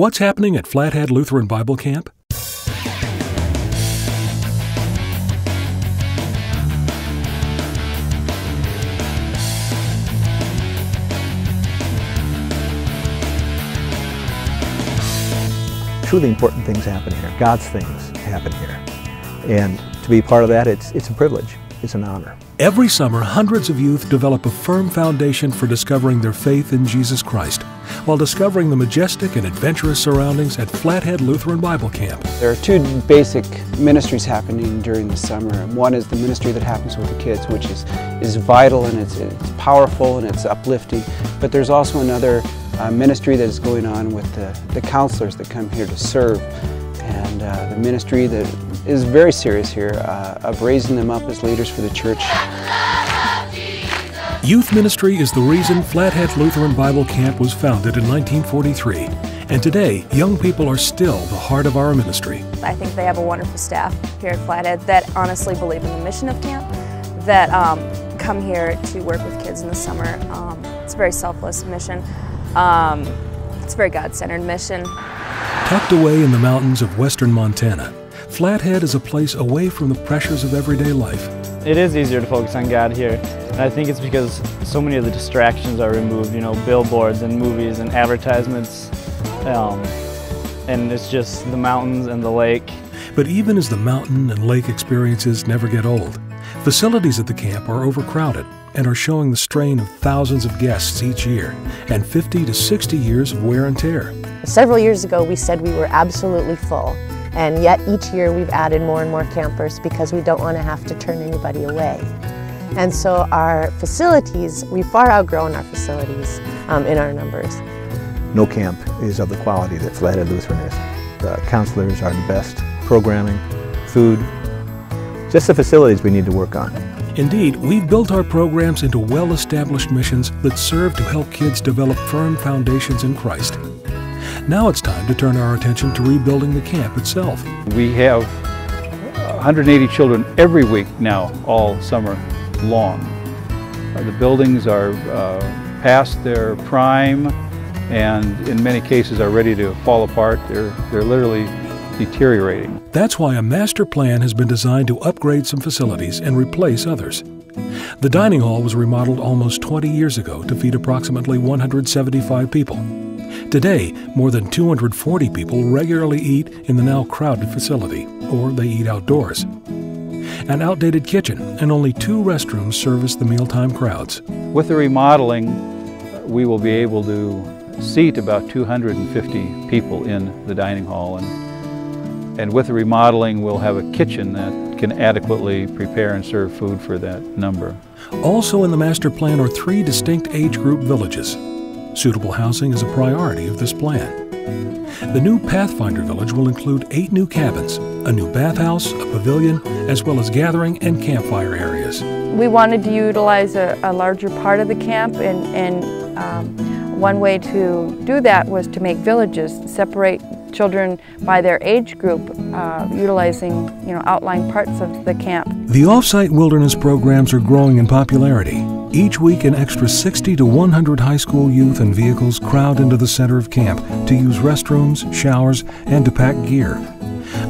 What's happening at Flathead Lutheran Bible Camp? Truly important things happen here. God's things happen here. And to be part of that, it's a privilege. It's an honor. Every summer, hundreds of youth develop a firm foundation for discovering their faith in Jesus Christ, while discovering the majestic and adventurous surroundings at Flathead Lutheran Bible Camp. There are two basic ministries happening during the summer. One is the ministry that happens with the kids, which is vital and it's powerful and it's uplifting. But there's also another ministry that is going on with the counselors that come here to serve. And the ministry that is very serious here of raising them up as leaders for the church. Youth ministry is the reason Flathead Lutheran Bible Camp was founded in 1943. And today, young people are still the heart of our ministry. I think they have a wonderful staff here at Flathead that honestly believe in the mission of camp, that come here to work with kids in the summer. It's a very selfless mission. It's a very God-centered mission. Tucked away in the mountains of western Montana, Flathead is a place away from the pressures of everyday life. It is easier to focus on God here, and I think it's because so many of the distractions are removed, you know, billboards and movies and advertisements, and it's just the mountains and the lake. But even as the mountain and lake experiences never get old, facilities at the camp are overcrowded and are showing the strain of thousands of guests each year and 50 to 60 years of wear and tear. Several years ago we said we were absolutely full, and yet each year we've added more and more campers because we don't want to have to turn anybody away. And so our facilities, we've far outgrown our facilities in our numbers. No camp is of the quality that Flathead Lutheran is. The counselors are the best, programming, food, just the facilities we need to work on. Indeed, we've built our programs into well-established missions that serve to help kids develop firm foundations in Christ. Now it's time to turn our attention to rebuilding the camp itself. We have 180 children every week now, all summer long. The buildings are past their prime and in many cases are ready to fall apart. They're literally deteriorating. That's why a master plan has been designed to upgrade some facilities and replace others. The dining hall was remodeled almost 20 years ago to feed approximately 175 people. Today, more than 240 people regularly eat in the now crowded facility, or they eat outdoors. An outdated kitchen and only 2 restrooms service the mealtime crowds. With the remodeling, we will be able to seat about 250 people in the dining hall, and with the remodeling we'll have a kitchen that can adequately prepare and serve food for that number. Also in the master plan are 3 distinct age group villages. Suitable housing is a priority of this plan. The new Pathfinder Village will include 8 new cabins, a new bathhouse, a pavilion, as well as gathering and campfire areas. We wanted to utilize a larger part of the camp, and one way to do that was to make villages, separate children by their age group, utilizing outlying parts of the camp. The off-site wilderness programs are growing in popularity. Each week an extra 60 to 100 high school youth and vehicles crowd into the center of camp to use restrooms, showers, and to pack gear.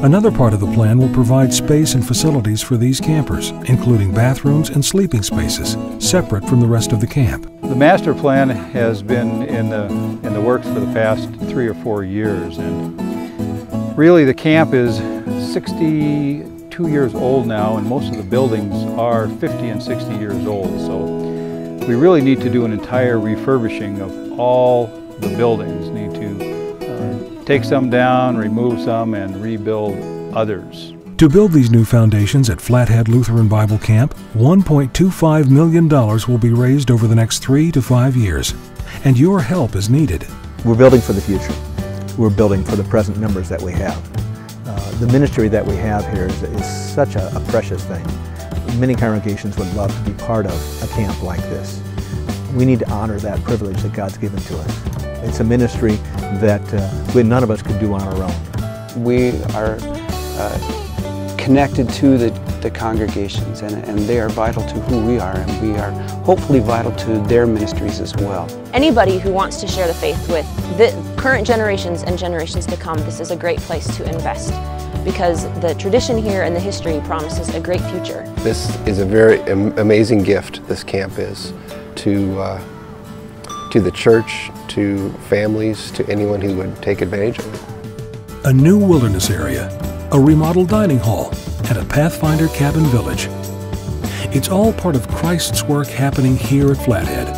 Another part of the plan will provide space and facilities for these campers, including bathrooms and sleeping spaces, separate from the rest of the camp. The master plan has been in the works for the past 3 or 4 years, and really the camp is 62 years old now, and most of the buildings are 50 and 60 years old. So we really need to do an entire refurbishing of all the buildings. Need to take some down, remove some, and rebuild others. To build these new foundations at Flathead Lutheran Bible Camp, $1.25 million will be raised over the next 3 to 5 years, and your help is needed. We're building for the future. We're building for the present members that we have. The ministry that we have here is such a precious thing. Many congregations would love to be part of a camp like this. We need to honor that privilege that God's given to us. It's a ministry that none of us could do on our own. We are connected to the the congregations, and they are vital to who we are, and we are hopefully vital to their ministries as well. Anybody who wants to share the faith with the current generations and generations to come, this is a great place to invest, because the tradition here and the history promises a great future. This is a very amazing gift, this camp is, to the church, to families, to anyone who would take advantage of it. A new wilderness area, a remodeled dining hall, and a Pathfinder cabin village. It's all part of Christ's work happening here at Flathead.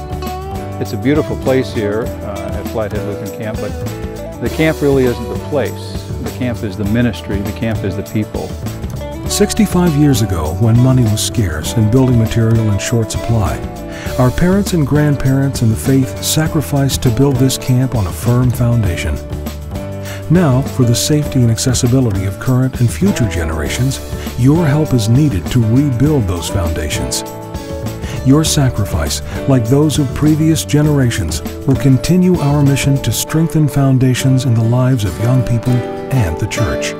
It's a beautiful place here at Flathead Lutheran Camp, but the camp really isn't the place. The camp is the ministry, the camp is the people. 65 years ago, when money was scarce and building material in short supply, our parents and grandparents in the faith sacrificed to build this camp on a firm foundation. Now, for the safety and accessibility of current and future generations, your help is needed to rebuild those foundations. Your sacrifice, like those of previous generations, will continue our mission to strengthen foundations in the lives of young people and the church.